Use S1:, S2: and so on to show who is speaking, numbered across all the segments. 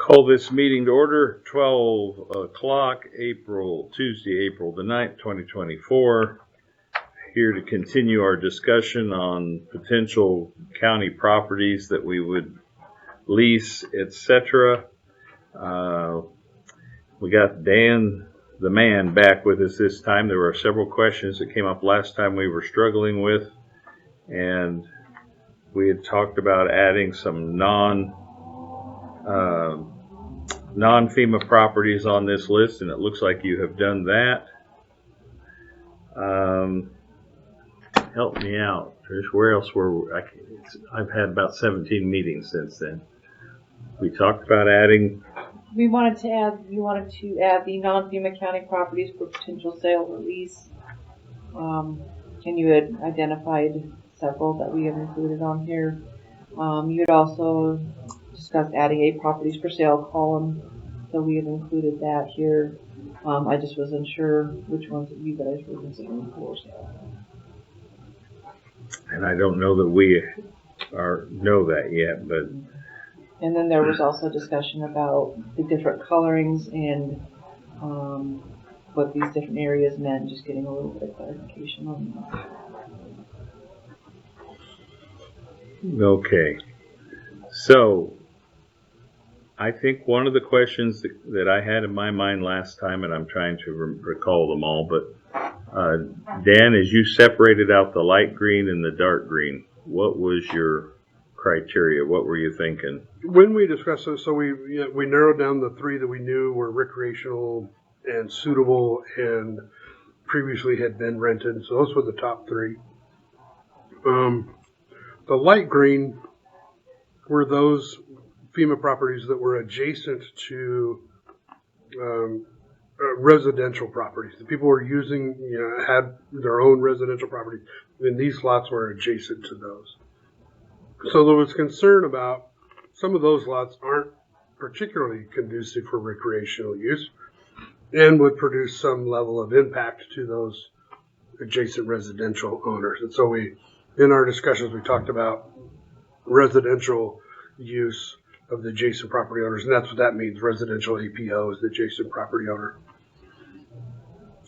S1: Call this meeting to order, 12 o'clock, Tuesday, April the 9th, 2024. Here to continue our discussion on potential county properties that we would lease, etc. We got Dan, the man, back with us this time. There were several questions that came up last time we were struggling with, and we had talked about adding some non-FEMA properties on this list, and it looks like you have done that. Help me out, Trish. Where else were we? I've had about 17 meetings since then. We talked about adding.
S2: You wanted to add the non-FEMA county properties for potential sale or lease. And you had identified several that we have included on here. You had also discussed adding a properties for sale column, so we have included that here. I just wasn't sure which ones that you guys were considering for sale.
S1: And I don't know that we know that yet, but.
S2: And then there was also discussion about the different colorings and what these different areas meant, just getting a little bit of clarification on that.
S1: Okay. So, I think one of the questions that I had in my mind last time, and I'm trying to recall them all, but Dan, as you separated out the light green and the dark green, what was your criteria? What were you thinking?
S3: When we discussed this, so we narrowed down the three that we knew were recreational and suitable and previously had been rented. So those were the top three. The light green were those FEMA properties that were adjacent to residential properties. The people were using, had their own residential property, and these lots were adjacent to those. So there was concern about some of those lots aren't particularly conducive for recreational use and would produce some level of impact to those adjacent residential owners. And so in our discussions, we talked about residential use of the adjacent property owners, and that's what that means. Residential APO is the adjacent property owner.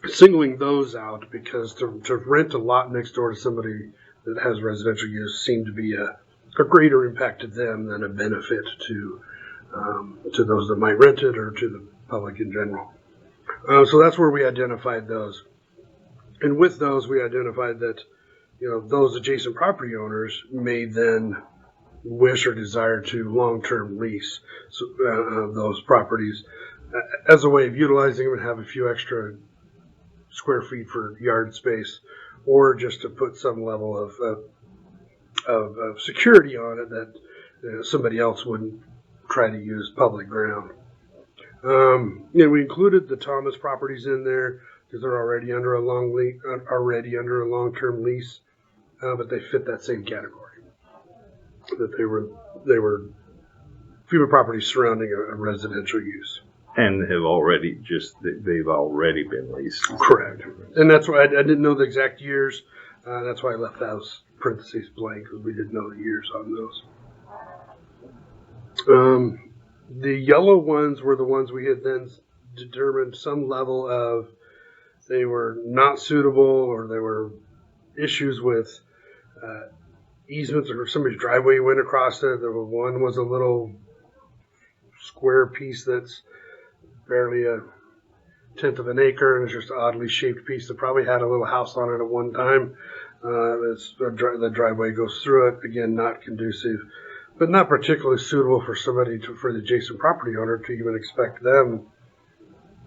S3: Singling those out because to rent a lot next door to somebody that has residential use seemed to be a greater impact to them than a benefit to those that might rent it or to the public in general. So that's where we identified those. And with those, we identified that those adjacent property owners may then wish or desire to long-term lease those properties as a way of utilizing them and have a few extra square feet for yard space, or just to put some level of security on it that somebody else wouldn't try to use public ground. We included the Thomas properties in there because they're already under a long-term lease, but they fit that same category. That they were FEMA properties surrounding a residential use,
S1: and they've already been leased. Correct.
S3: And that's why I didn't know the exact years. That's why I left those parentheses blank, because we didn't know the years on those. The yellow ones were the ones we had then determined some level of they were not suitable, or there were issues with easements, or somebody's driveway went across it. One was a little square piece that's barely a tenth of an acre, and it's just an oddly shaped piece that probably had a little house on it at one time. The driveway goes through it. Again, not conducive, but not particularly suitable for for the adjacent property owner to even expect them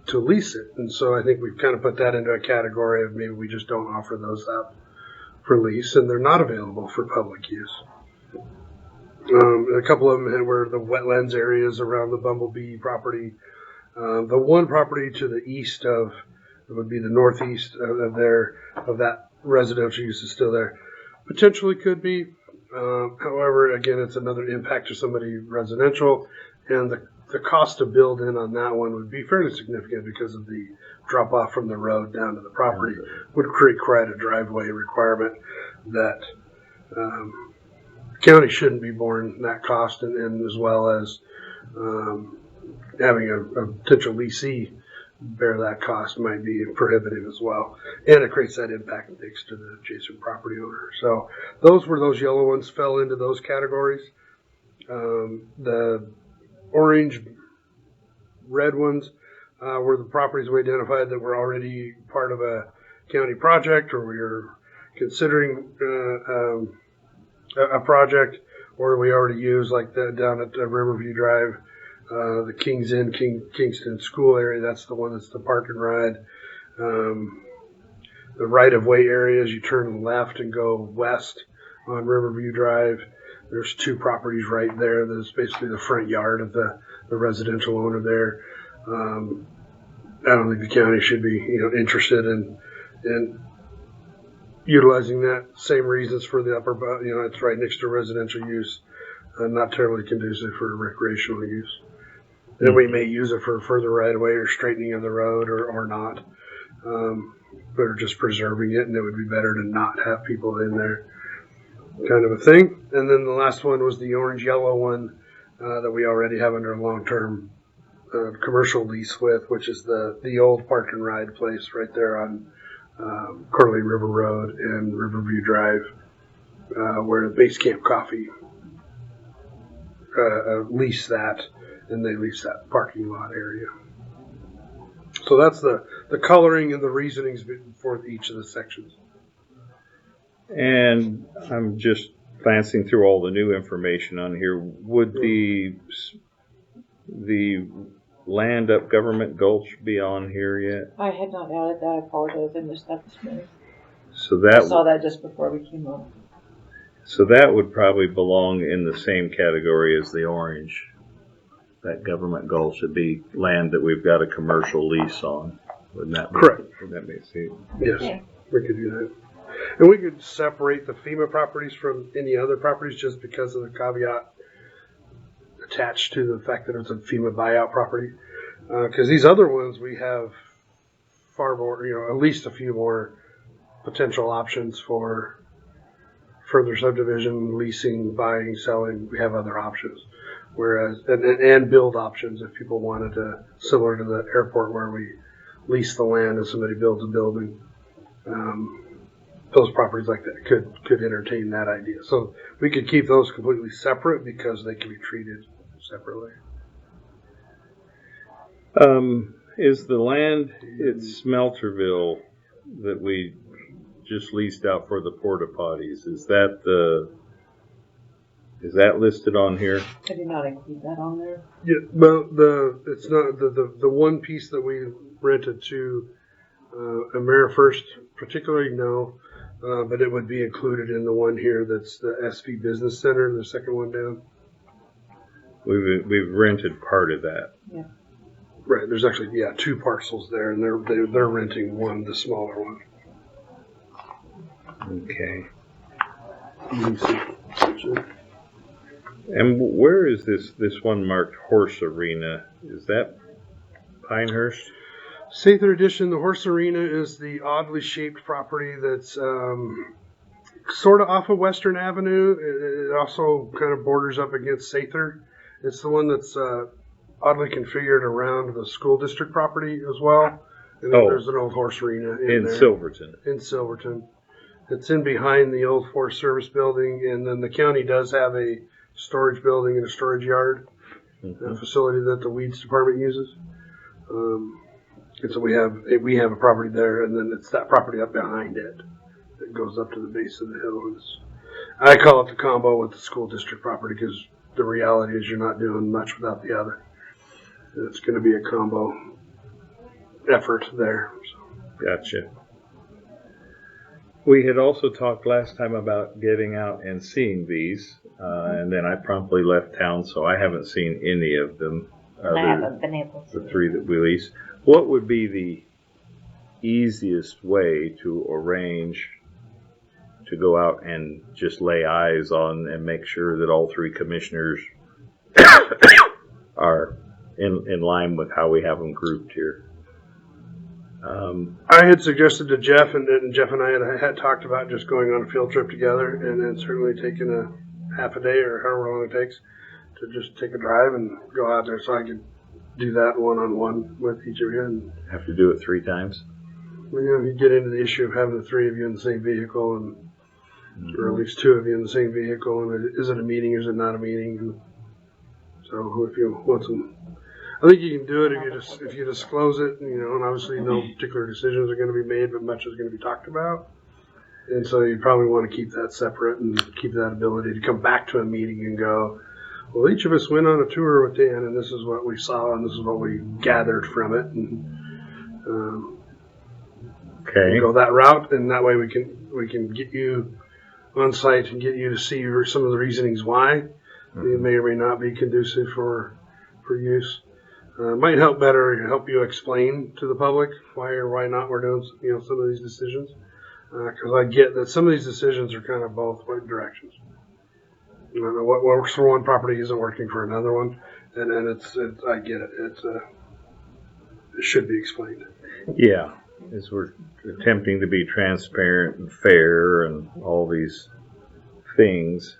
S3: to lease it. And so I think we've kind of put that into a category of maybe we just don't offer those up for lease, and they're not available for public use. A couple of them were the wetlands areas around the Bumblebee property. The one property to the east of, it would be the northeast of that residential use is still there. Potentially could be. However, again, it's another impact to somebody residential, and the cost to build in on that one would be fairly significant because of the drop off from the road down to the property. Would create quite a driveway requirement that county shouldn't be borne that cost, and as well as having a potential leasee bear that cost might be prohibitive as well. And it creates that impact next to the adjacent property owner. So those yellow ones fell into those categories. The orange, red ones were the properties we identified that were already part of a county project, or we were considering a project, or we already use, like down at Riverview Drive, the Kings Inn, Kingston School area. That's the one that's the park and ride. The right-of-way areas, you turn left and go west on Riverview Drive. There's two properties right there. That's basically the front yard of the residential owner there. I don't think the county should be, interested in utilizing that. Same reasons for the upper, it's right next to residential use, not terribly conducive for recreational use. And we may use it for further right of way or straightening of the road or not, but just preserving it, and it would be better to not have people in there, kind of a thing. And then the last one was the orange yellow one that we already have under a long-term commercial lease with, which is the old park and ride place right there on Corley River Road and Riverview Drive, where Base Camp Coffee leased that, and they lease that parking lot area. So that's the coloring and the reasonings for each of the sections.
S1: And I'm just glancing through all the new information on here. Would the land up Government Gulch be on here yet?
S2: I had not added that. I apologize. I missed that this morning.
S1: So that
S2: I saw that just before we came up.
S1: So that would probably belong in the same category as the orange. That Government Gulch should be land that we've got a commercial lease on. Wouldn't that be
S3: correct?
S1: Would that make sense?
S3: Yes,
S2: Okay.
S3: we could do that. And we could separate the FEMA properties from any other properties just because of the caveat attached to the fact that it's a FEMA buyout property. Because these other ones, we have far more, at least a few more potential options for further subdivision, leasing, buying, selling. We have other options. Whereas, and build options if people wanted to, similar to the airport where we lease the land and somebody builds a building. Those properties like that could entertain that idea. So we could keep those completely separate because they can be treated separately.
S1: Is the land at Smelterville that we just leased out for the porta potties, is that listed on here?
S2: I did not include that on there.
S3: Yeah, well, it's not the one piece that we rented to AmeriFirst, particularly no, but it would be included in the one here that's the SV Business Center, the second one down.
S1: We've rented part of that.
S2: Yeah.
S3: Right. There's actually two parcels there, and they're renting one, the smaller one.
S1: Okay.
S3: Let me see.
S1: And where is this one marked Horse Arena? Is that Pinehurst?
S3: Sather Edition, the Horse Arena is the oddly shaped property that's sort of off of Western Avenue. It also kind of borders up against Sather. It's the one that's oddly configured around the school district property as well. And then there's an old horse arena in there.
S1: Silverton.
S3: In Silverton. It's in behind the old Forest Service building, and then the county does have a storage building and a storage yard, a facility that the weeds department uses. And so we have a property there, and then it's that property up behind it that goes up to the base of the hill. I call it the combo with the school district property because the reality is you're not doing much without the other. It's going to be a combo effort there. So.
S1: Gotcha. We had also talked last time about getting out and seeing these, and then I promptly left town, so I haven't seen any of them.
S2: I haven't been able to.
S1: The three that we lease. What would be the easiest way to arrange to go out and just lay eyes on and make sure that all three commissioners are in line with how we have them grouped here?
S3: I had suggested to Jeff, and Jeff and I had talked about just going on a field trip together, and then certainly taking a half a day or however long it takes to just take a drive and go out there so I could do that one-on-one with each of you. And,
S1: Have to do it 3 times?
S3: you get into the issue of having the 3 of you in the same vehicle, and or at least 2 of you in the same vehicle, and is it a meeting, is it not a meeting? And so if you want some, I think you can do it if you disclose it, and obviously no particular decisions are going to be made, but much is going to be talked about. And so you probably want to keep that separate and keep that ability to come back to a meeting and go, well, each of us went on a tour with Dan, and this is what we saw, and this is what we gathered from it, and
S1: Okay.
S3: go that route, and that way we can get you on site and get you to see some of the reasonings why it may or may not be conducive for use. Might help you explain to the public why or why not we're doing some of these decisions, because I get that some of these decisions are kind of both directions. What works for one property isn't working for another one, and it's I get it. It should be explained.
S1: Yeah, as we're attempting to be transparent and fair and all these things.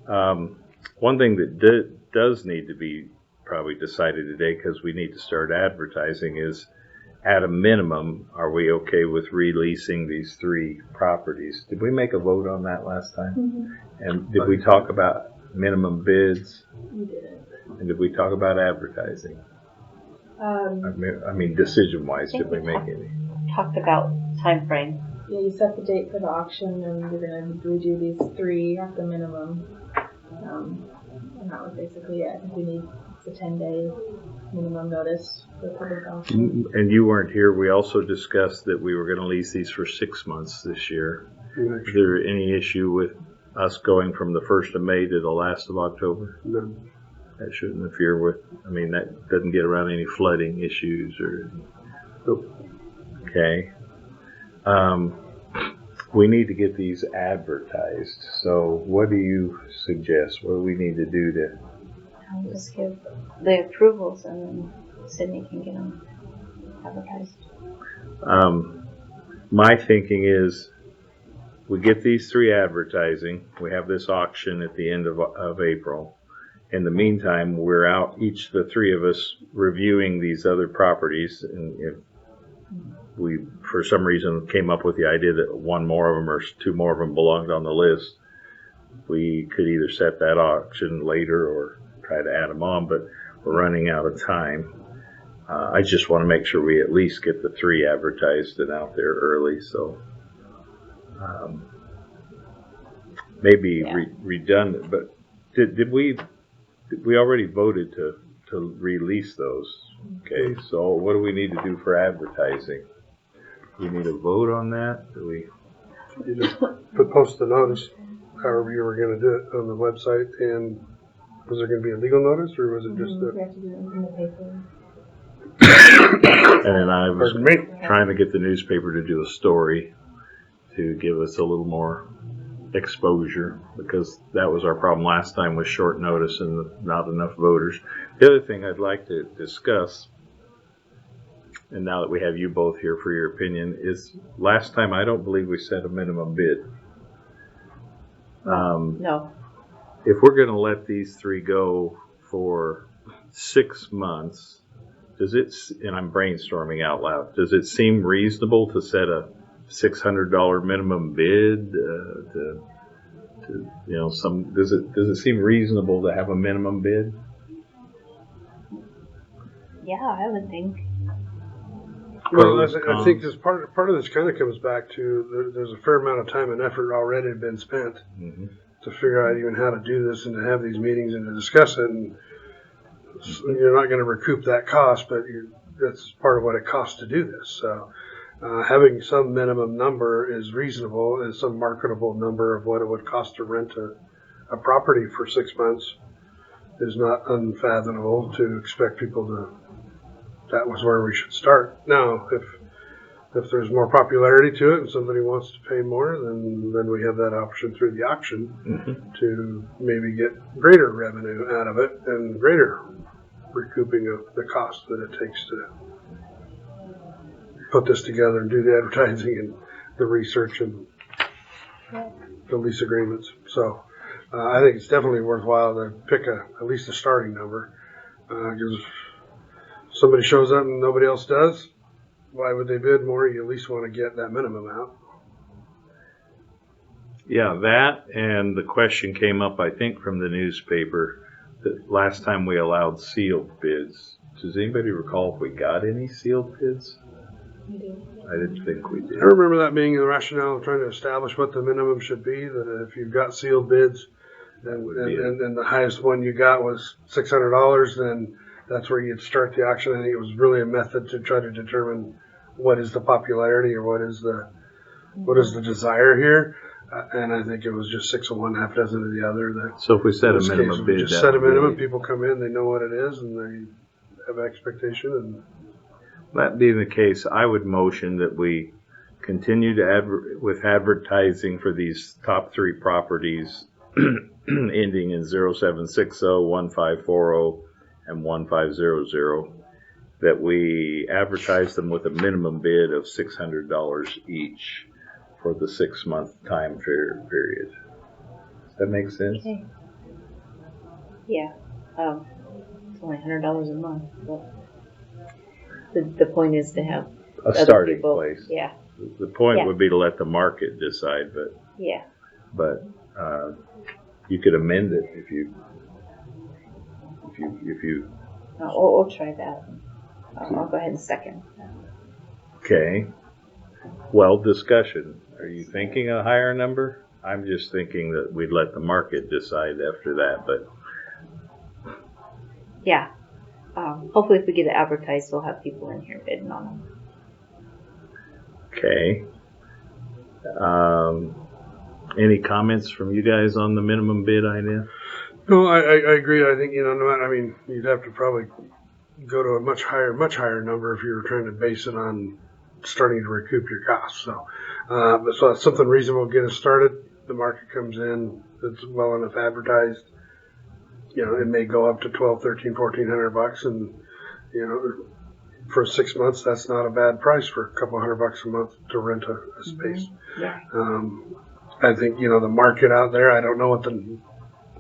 S1: One thing that does need to be probably decided today, because we need to start advertising, is at a minimum, are we okay with releasing these 3 properties? Did we make a vote on that last time?
S2: Mm-hmm.
S1: And did we talk about minimum bids?
S2: We didn't.
S1: And did we talk about advertising? I mean, decision-wise, did we make any?
S4: Talked about time frame.
S5: Yeah, you set the date for the auction, and you're gonna redo these 3 at the minimum. And that was basically it. I think we need a 10-day minimum notice for public auction.
S1: And you weren't here. We also discussed that we were going to lease these for 6 months this year. Is there any issue with us going from the 1st of May to the last of October?
S3: No.
S1: That shouldn't interfere with, that doesn't get around any flooding issues or...
S3: Nope.
S1: Okay. We need to get these advertised. So what do you suggest? What do we need to do to...
S4: I'll just give the approvals and then Sydney can get them advertised.
S1: My thinking is we get these 3 advertising. We have this auction at the end of April. In the meantime, we're out, the 3 of us, reviewing these other properties. And if we, for some reason, came up with the idea that 1 more of them or 2 more of them belonged on the list, we could either set that auction later or try to add them on, but we're running out of time. I just want to make sure we at least get the 3 advertised and out there early, so maybe redundant, but did we already voted to release those? Okay, so what do we need to do for advertising? Do we need a vote on that? Do we?
S3: You just post the notice, however you were going to do it on the website, and was there going to be a legal notice, or was it just
S5: We have to do it in the paper.
S1: And then I was trying to get the newspaper to do a story to give us a little more exposure, because that was our problem last time with short notice and not enough voters. The other thing I'd like to discuss, and now that we have you both here for your opinion, is last time I don't believe we set a minimum bid.
S2: No.
S1: If we're going to let these 3 go for 6 months, does it, and I'm brainstorming out loud, does it seem reasonable to set a $600 minimum bid? Does it seem reasonable to have a minimum bid?
S4: Yeah, I would think.
S3: Well, I think this part of this kind of comes back to there's a fair amount of time and effort already been spent to figure out even how to do this and to have these meetings and to discuss it. And you're not going to recoup that cost, but that's part of what it costs to do this. So having some minimum number is reasonable, and some marketable number of what it would cost to rent a property for 6 months is not unfathomable to expect people to. That was where we should start. Now, if there's more popularity to it and somebody wants to pay more, then we have that option through the auction to maybe get greater revenue out of it and greater recouping of the cost that it takes to put this together and do the advertising and the research and the lease agreements. So I think it's definitely worthwhile to pick at least a starting number, because somebody shows up and nobody else does, why would they bid more? You at least want to get that minimum out.
S1: Yeah, that and the question came up, I think, from the newspaper that last time we allowed sealed bids. Does anybody recall if we got any sealed bids?
S5: We do.
S1: I didn't think we did.
S3: I remember that being the rationale of trying to establish what the minimum should be, that if you've got sealed bids and the highest one you got was $600, then that's where you'd start the auction. I think it was really a method to try to determine what is the popularity or what is the desire here. And I think it was just 6 of one, half dozen of the other. That
S1: So if we set a
S3: in this
S1: minimum
S3: case, we
S1: bid,
S3: just
S1: that
S3: set a
S1: would
S3: minimum.
S1: really-
S3: People come in, they know what it is, and they have expectation. And
S1: That being the case, I would motion that we continue to with advertising for these top 3 properties ending in 0760, 1540, and 1500, that we advertise them with a minimum bid of $600 each for the 6-month time period. Does that make sense?
S4: Okay. Yeah. It's only $100 a month, but the point is to have
S1: A
S4: other
S1: starting
S4: people.
S1: place.
S4: Yeah.
S1: The point
S4: Yeah.
S1: would be to let the market decide,
S4: Yeah.
S1: but you could amend it if you
S4: We'll try that. I'll go ahead and second.
S1: okay. Well, discussion. Are you thinking a higher number? I'm just thinking that we'd let the market decide after that, but
S4: Yeah. Hopefully, if we get it advertised, we'll have people in here bidding on them.
S1: okay. Any comments from you guys on the minimum bid idea?
S3: no, I agree. I think you'd have to probably go to a much higher number if you were trying to base it on starting to recoup your costs. So that's something reasonable to get us started. The market comes in, it's well enough advertised. It may go up to $1,200, $1,300, $1,400, and for 6 months, that's not a bad price for a couple $100 a month to rent a space.
S4: Yeah.
S3: I think the market out there. I don't know what the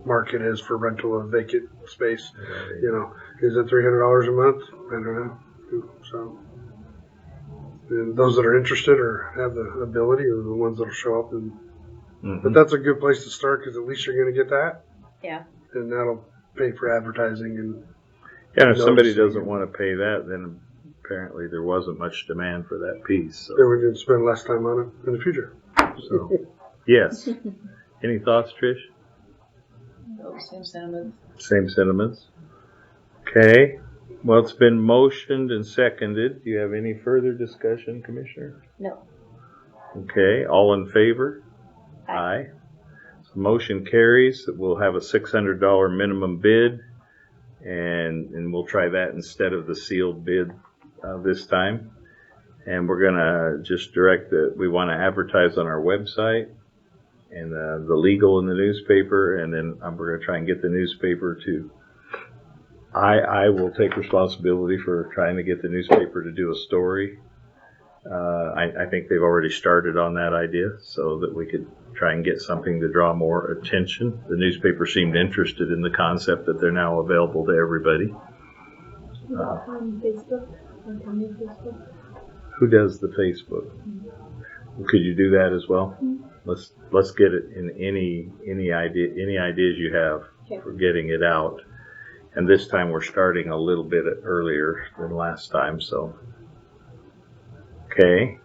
S3: market is for rental of vacant space. Is it $300 a month? I don't know. So, and those that are interested or have the ability are the ones that'll show up. But that's a good place to start because at least you're going to get that.
S4: Yeah.
S3: And that'll pay for advertising and.
S1: Yeah, if somebody
S3: noticing.
S1: doesn't want to pay that, then apparently there wasn't much demand for that piece. So,
S3: Then we can spend less time on it in the future.
S1: so yes. Any thoughts, Trish?
S2: No, same sentiments.
S1: Same sentiments. Okay. Well, it's been motioned and seconded. Do you have any further discussion, Commissioner?
S4: No.
S1: Okay. All in favor?
S4: Aye.
S1: So motion carries that we'll have a $600 minimum bid, and we'll try that instead of the sealed bid this time. And we're gonna just direct that we want to advertise on our website and the legal in the newspaper, and then we're gonna try and get the newspaper to. I will take responsibility for trying to get the newspaper to do a story. I think they've already started on that idea, so that we could try and get something to draw more attention. The newspaper seemed interested in the concept that they're now available to everybody.
S5: On Facebook, on county Facebook.
S1: Who does the Facebook? Could you do that as well? Let's get it in any ideas you have for getting it out. And this time we're starting a little bit earlier than last time, so. Okay.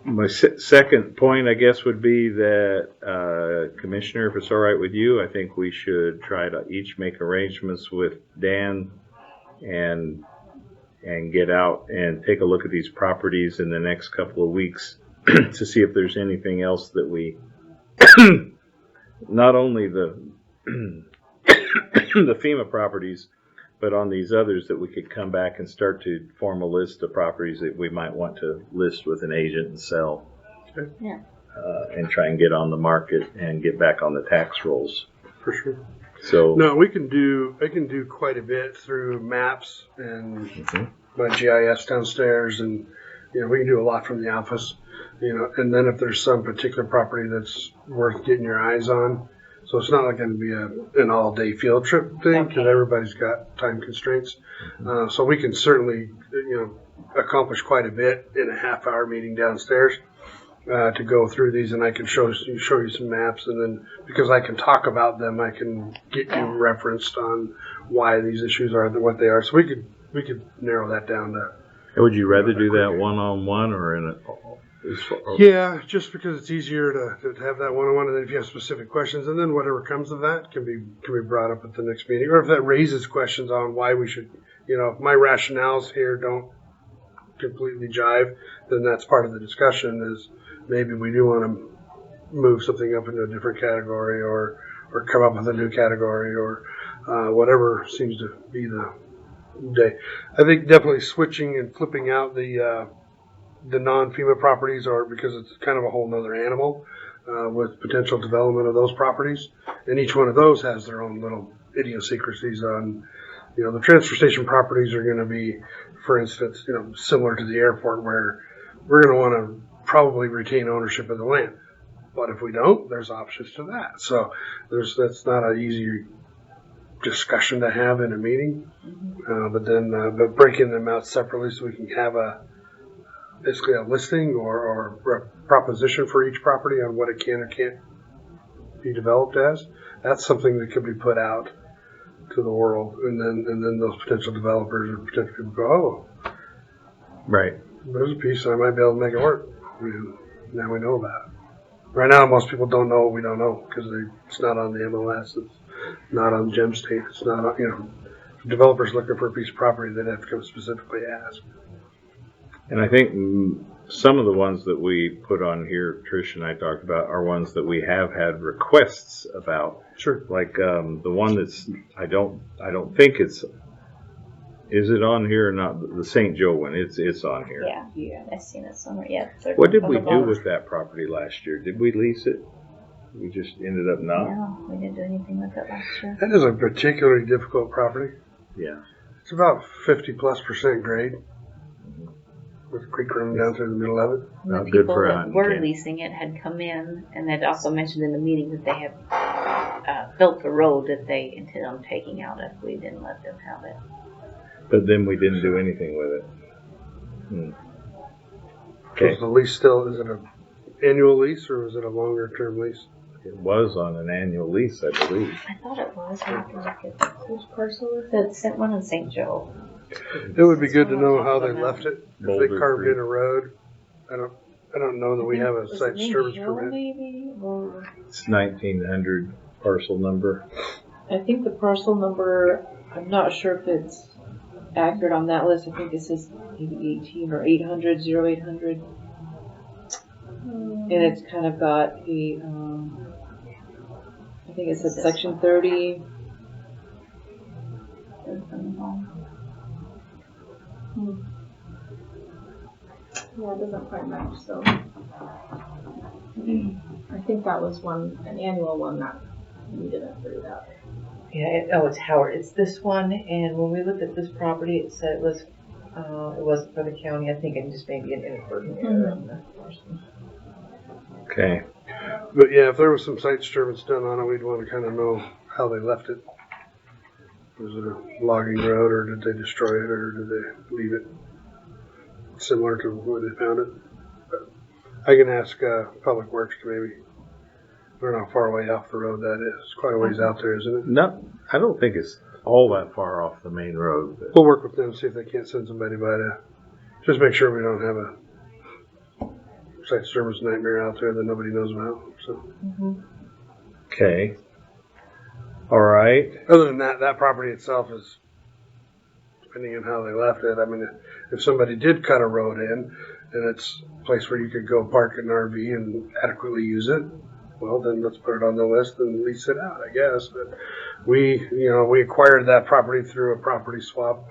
S1: My second point, I guess, would be that, Commissioner, if it's all right with you, I think we should try to each make arrangements with Dan and get out and take a look at these properties in the next couple of weeks to see if there's anything else that we, not only the the FEMA properties, but on these others that we could come back and start to form a list of properties that we might want to list with an agent and sell.
S3: Okay.
S4: Yeah.
S1: And try and get on the market and get back on the tax rolls.
S3: For sure.
S1: So
S3: No, I can do quite a bit through maps and my GIS downstairs, and we can do a lot from the office. And then if there's some particular property that's worth getting your eyes on, So it's not like going to be an all-day field trip thing because
S2: Okay.
S3: everybody's got time constraints. So we can certainly, accomplish quite a bit in a half-hour meeting downstairs to go through these, and I can show you some maps, and then because I can talk about them, I can get you referenced on why these issues are what they are. So we could narrow that down to.
S1: Would you rather do that one-on-one or in a?
S3: Yeah, just because it's easier to have that one-on-one, and then if you have specific questions, and then whatever comes of that can be brought up at the next meeting, or if that raises questions on why we should, if my rationales here don't completely jive, then that's part of the discussion. Is maybe we do want to move something up into a different category, or come up with a new category, or whatever seems to be the day. I think definitely switching and flipping out the non-FEMA properties are because it's kind of a whole nother animal with potential development of those properties. And each one of those has their own little idiosyncrasies on, the transfer station properties are going to be, for instance, similar to the airport where we're going to want to probably retain ownership of the land. But if we don't, there's options to that. So that's not an easy discussion to have in a meeting. But breaking them out separately so we can have basically a listing or a proposition for each property on what it can or can't be developed as. That's something that could be put out to the world, and then those potential developers or potential people go, oh,
S1: Right.
S3: there's a piece I might be able to make it work. Now we know about it. Right now, most people don't know what we don't know because it's not on the MLS. It's not on Gem State. It's not on, if developers looking for a piece of property, they'd have to come specifically ask.
S1: And I think some of the ones that we put on here, Trish and I talked about, are ones that we have had requests about.
S3: Sure.
S1: Like the one that's I don't think is it on here or not? The St. Joe one. It's on here.
S4: Yeah, I've seen it somewhere. Yeah.
S1: What did we do with that property last year? Did we lease it? We just ended up not.
S4: No, we didn't do anything with it last year.
S3: That is a particularly difficult property.
S1: Yeah.
S3: It's about 50+% grade with a creek running down through the middle of it.
S4: And the
S1: Not good
S4: people
S1: for a
S4: that
S1: hunting
S4: were
S1: camp.
S4: leasing it had come in, and they'd also mentioned in the meeting that they had built a road that they intended on taking out if we didn't let them have it.
S1: But then we didn't do anything with it.
S3: So
S1: Okay.
S3: is the lease still, is it an annual lease or is it a longer term lease?
S1: It was on an annual lease, I believe.
S4: I thought it was. I have to look at whose parcel is it? Sent one in St. Joe.
S3: It would be good to know how they left it. If
S1: Boulder
S3: they carved
S1: Creek.
S3: in a road, I don't know that we have a
S2: Was
S3: site
S2: it
S3: disturbance
S2: Hill,
S3: permit.
S2: maybe? Or
S1: It's 1900 parcel number.
S2: I think the parcel number, I'm not sure if it's accurate on that list. I think it says maybe 18 or 800, 0800. And it's kind of got a, I think it says section 30.
S5: Yeah, it doesn't quite match, so. I think that was an annual one that we didn't approve that.
S2: Yeah, it's Howard. It's this one, and when we looked at this property, it said it wasn't for the county. I think it just may be an inadvertent error on the person.
S1: Okay.
S3: But yeah, if there was some site disturbance done on it, we'd want to kind of know how they left it. Was it a logging road, or did they destroy it, or did they leave it similar to where they found it? But I can ask Public Works to maybe. I don't know how far away off the road that is. It's quite a ways out there, isn't it?
S1: No, I don't think it's all that far off the main road. But
S3: We'll work with them, see if they can't send somebody by to just make sure we don't have a site disturbance nightmare out there that nobody knows about. So,
S1: okay. All right.
S3: other than that, that property itself is, depending on how they left it. I mean, if somebody did cut a road in and it's a place where you could go park an RV and adequately use it, well, then let's put it on the list and lease it out, I guess. But we acquired that property through a property swap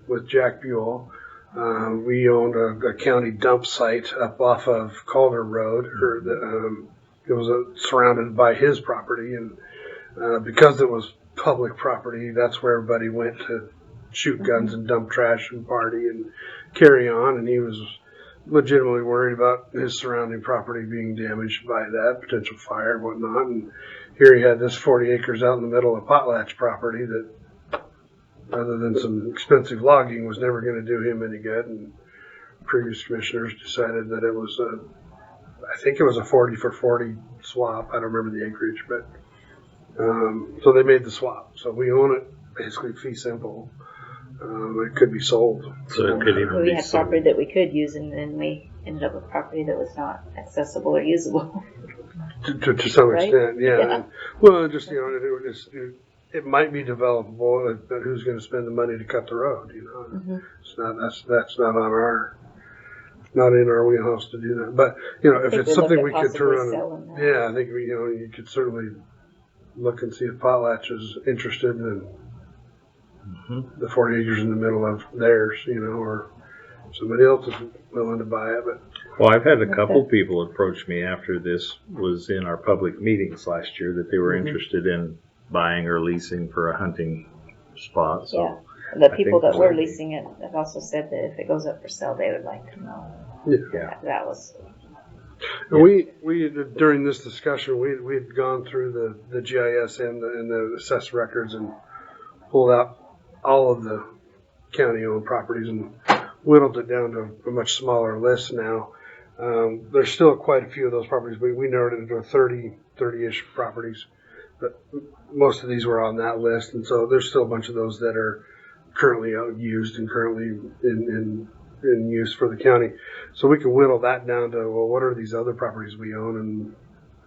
S3: with Jack Buell. We owned a county dump site up off of Calder Road. It was surrounded by his property, and because it was public property, that's where everybody went to shoot guns and dump trash and party and carry on. And he was legitimately worried about his surrounding property being damaged by that potential fire and whatnot. And here he had this 40 acres out in the middle of potlatch property that, other than some expensive logging, was never going to do him any good. And previous commissioners decided that it was I think it was a 40 for 40 swap. I don't remember the acreage, but so they made the swap. So we own it basically fee simple. It could be sold.
S1: So it could even
S4: We
S1: be
S4: had
S1: sold.
S4: property that we could use, and then we ended up with property that was not accessible or usable.
S3: To some
S4: Right?
S3: extent, yeah.
S4: Yeah.
S3: And, well, just it might be developable, but who's going to spend the money to cut the road? You know, it's not that's not on our. Not in our wheelhouse to do that, but you know, if
S4: think
S3: it's
S4: we
S3: something
S4: look
S3: we
S4: at
S3: could turn
S4: possibly
S3: on,
S4: selling that.
S3: yeah, I think you could certainly look and see if Potlatch is interested in the 40 acres in the middle of theirs, or somebody else is willing to buy it. But
S1: Well, I've had a couple people approach me after this was in our public meetings last year that they were interested in buying or leasing for a hunting spot. So
S4: Yeah. The
S1: I
S4: people
S1: think
S4: that were
S1: we'll-
S4: leasing it have also said that if it goes up for sale, they would like to know.
S1: yeah.
S4: That was,
S3: And we during this discussion we had gone through the GIS and the assessed records and pulled out all of the county owned properties and whittled it down to a much smaller list now. There's still quite a few of those properties, but we narrowed it into 30-ish properties. But most of these were on that list, and so there's still a bunch of those that are currently used and currently in use for the county. So we can whittle that down to, well, what are these other properties we own, and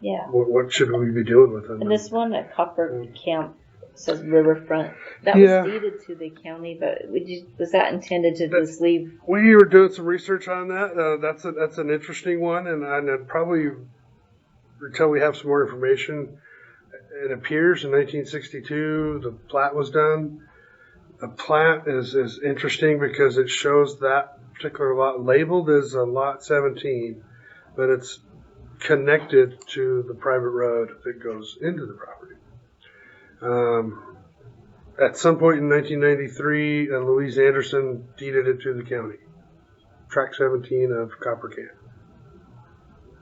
S4: yeah.
S3: what should we be doing with them?
S4: And this one at Copper Camp says riverfront. That
S3: Yeah.
S4: was deeded to the county, but was that intended to just leave?
S3: We were doing some research on that. That's an interesting one, and I'd probably until we have some more information. It appears in 1962 the plat was done. The plat is interesting because it shows that particular lot labeled as a lot 17, but it's connected to the private road that goes into the property. At some point in 1993, Louise Anderson deeded it to the county. Track 17 of Copper Camp.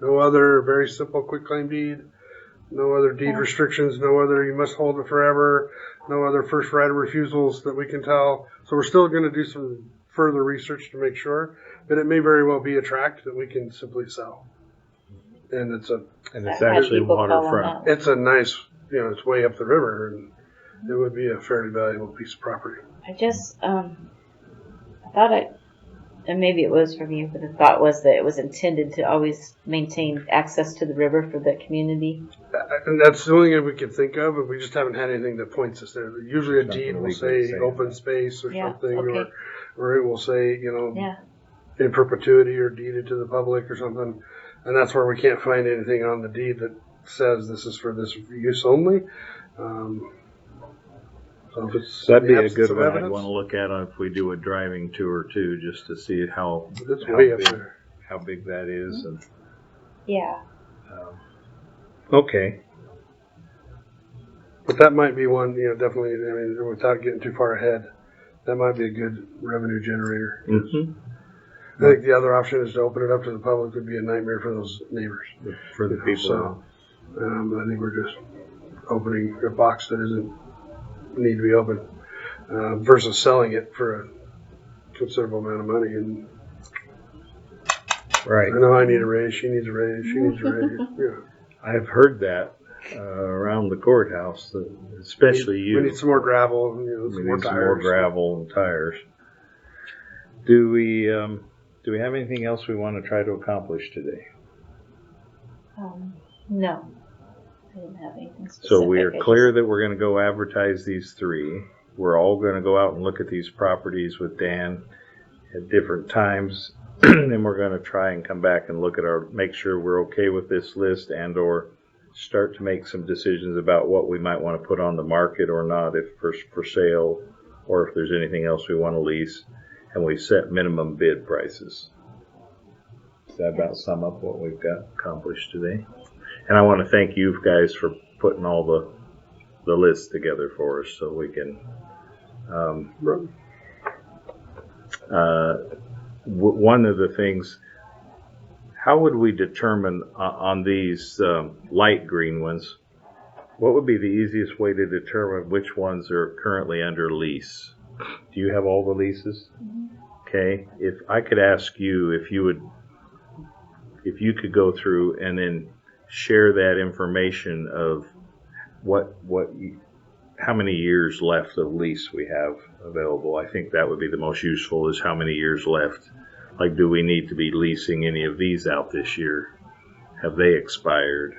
S3: No other, very simple quitclaim deed. No other deed restrictions. No other, you must hold it forever. No other first right of refusals that we can tell. So we're still going to do some further research to make sure. But it may very well be a tract that we can simply sell. And it's
S1: actually
S4: people call on
S1: waterfront.
S4: that.
S3: it's a nice, it's way up the river, and it would be a fairly valuable piece of property.
S4: I just, I thought and maybe it was from you, but the thought was that it was intended to always maintain access to the river for the community.
S3: And that's the only thing we can think of, and we just haven't had anything that points us there. Usually a deed will say open space or something,
S4: okay.
S3: or it will say,
S4: Yeah.
S3: in perpetuity or deeded to the public or something. And that's where we can't find anything on the deed that says this is for this use only. So if it's
S1: That'd be
S3: the
S1: a
S3: absence
S1: good
S3: of
S1: one I'd
S3: evidence,
S1: want to look at if we do a driving tour too, just to see how
S3: it's way up
S1: big,
S3: there.
S1: how big that is. And
S4: Yeah.
S1: okay,
S3: But that might be one, definitely, without getting too far ahead, that might be a good revenue generator. I think the other option is to open it up to the public would be a nightmare for those neighbors.
S1: for the people.
S3: So, I think we're just opening a box that doesn't need to be open, versus selling it for a considerable amount of money. And
S1: Right.
S3: I know I need a raise. She needs a raise. She needs a raise. Yeah.
S1: I've heard that around the courthouse, especially you.
S3: We need some more gravel.
S1: We
S3: Some more
S1: need some
S3: tires.
S1: more gravel and tires. Do we have anything else we want to try to accomplish today?
S4: No. I didn't have anything specific.
S1: So we are
S4: I
S1: clear that we're going to go advertise these three. We're all going to go out and look at these properties with Dan at different times. Then we're going to try and come back and look at make sure we're okay with this list and or start to make some decisions about what we might want to put on the market or not, if for sale, or if there's anything else we want to lease. And we set minimum bid prices. Does that about sum up what we've got accomplished today? And I want to thank you guys for putting all the lists together for us so we can. One of the things, how would we determine on these light green ones What would be the easiest way to determine which ones are currently under lease? Do you have all the leases? Okay. If I could ask you if you could go through and then share that information of how many years left of lease we have available. I think that would be the most useful, is how many years left. Like, do we need to be leasing any of these out this year? Have they expired?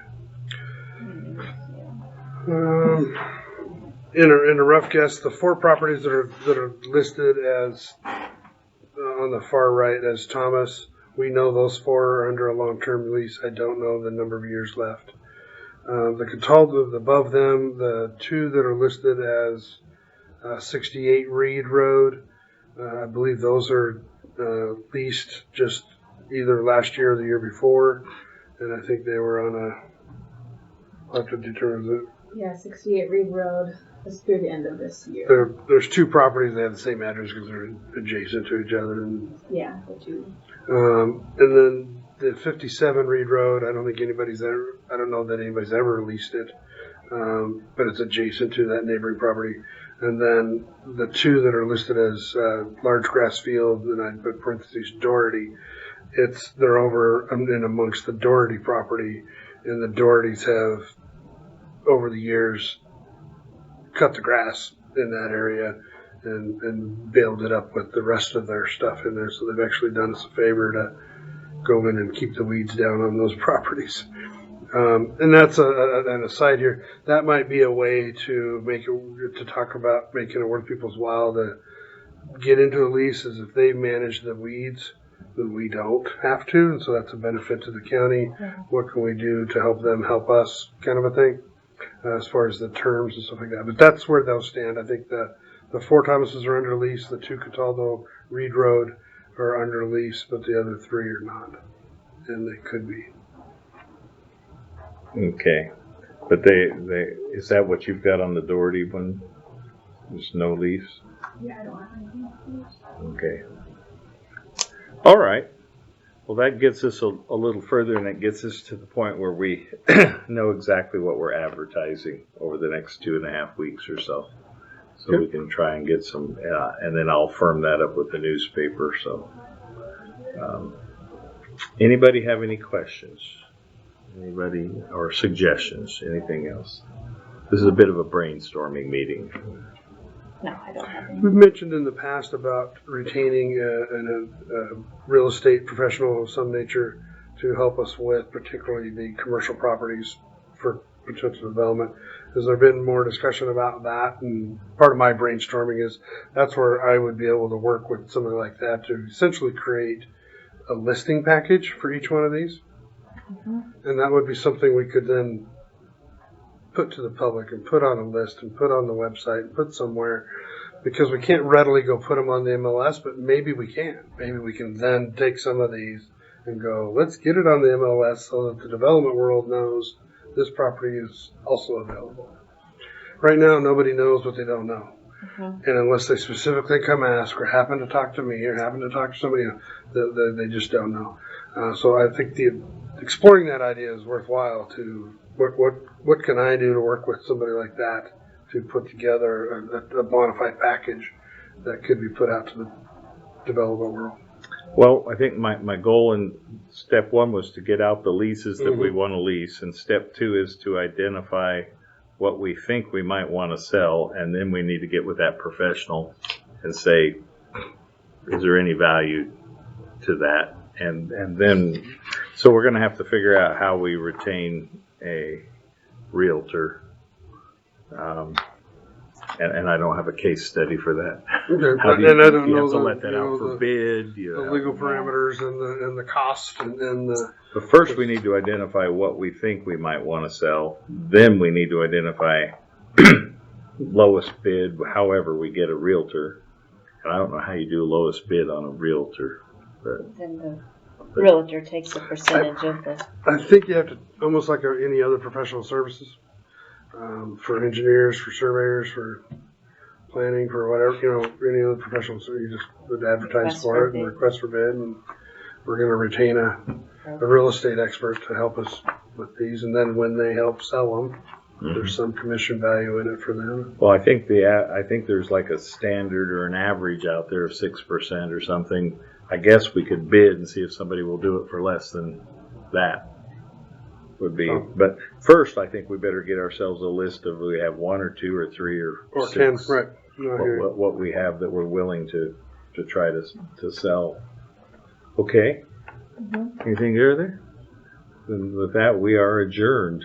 S3: In a rough guess, the 4 properties that are listed as on the far right as Thomas, we know those 4 are under a long-term lease. I don't know the number of years left. The Cataldo above them, the 2 that are listed as 68 Reed Road, I believe those are leased just either last year or the year before, and I think they were on a. I'll have to determine it.
S5: Yeah, 68 Reed Road is through the end of this year.
S3: There's 2 properties that have the same address because they're adjacent to each other. And,
S5: Yeah, the 2.
S3: and then the 57 Reed Road, I don't know that anybody's ever leased it, but it's adjacent to that neighboring property. And then the 2 that are listed as Large Grass Field, and I put parentheses Doherty, they're over and amongst the Doherty property, and the Dohertys have over the years cut the grass in that area and baled it up with the rest of their stuff in there. So they've actually done us a favor to go in and keep the weeds down on those properties. And that's an aside here. That might be a way to talk about making it worth people's while to get into a lease, is if they manage the weeds, then we don't have to. And so that's a benefit to the county. What can we do to help them help us, kind of a thing, as far as the terms and stuff like that. But that's where they'll stand. I think the 4 Thomases are under lease, the 2 Cataldo Reed Road are under lease, but the other 3 are not. And they could be.
S1: Okay. But is that what you've got on the Doherty one? There's no lease?
S5: Yeah, I don't have anything.
S1: Okay. All right. Well, that gets us a little further, and it gets us to the point where we know exactly what we're advertising over the next 2.5 weeks or so. So we can try and get some, and then I'll firm that up with the newspaper. So, anybody have any questions? Anybody, or suggestions? Anything else? This is a bit of a brainstorming meeting.
S4: No, I don't have any.
S3: We've mentioned in the past about retaining a real estate professional of some nature to help us with particularly the commercial properties for potential development. Has there been more discussion about that? And part of my brainstorming is that's where I would be able to work with somebody like that to essentially create a listing package for each one of these. And that would be something we could then put to the public and put on a list and put on the website and put somewhere, because we can't readily go put them on the MLS, but maybe we can. Maybe we can then take some of these and go, let's get it on the MLS so that the development world knows this property is also available. Right now, nobody knows what they don't know. And unless they specifically come ask or happen to talk to me or happen to talk to somebody, they just don't know. So I think exploring that idea is worthwhile. To what can I do to work with somebody like that to put together a bona fide package that could be put out to the development world.
S1: Well, I think my goal in step 1 was to get out the leases that we want to lease, and step 2 is to identify what we think we might want to sell, and then we need to get with that professional and say, is there any value to that? And then, so we're going to have to figure out how we retain a realtor. And I don't have a case study for that.
S3: Okay,
S1: How do
S3: and I don't
S1: you
S3: know
S1: have to let that out for bid?
S3: the legal parameters and the cost and the.
S1: But first, we need to identify what we think we might want to sell. Then we need to identify lowest bid. However, we get a realtor. And I don't know how you do lowest bid on a realtor. But
S4: Then the realtor takes a percentage of the.
S3: I think you have to, almost like any other professional services, for engineers, for surveyors, for planning, for whatever, any other professional service, you just would advertise
S4: Request
S3: for
S4: for
S3: it and
S4: bid.
S3: request for bid, and we're going to retain a real estate expert to help us with these, and then when they help sell them, There's some commission value in it for them.
S1: Well, I think there's like a standard or an average out there of 6% or something. I guess we could bid and see if somebody will do it for less than that. Would be, but first I think we better get ourselves a list of we have 1 or 2 or 3 or
S3: 10,
S1: six,
S3: right? No, I hear you.
S1: what we have that we're willing to try to sell. Okay. Anything there? Then with that we are adjourned.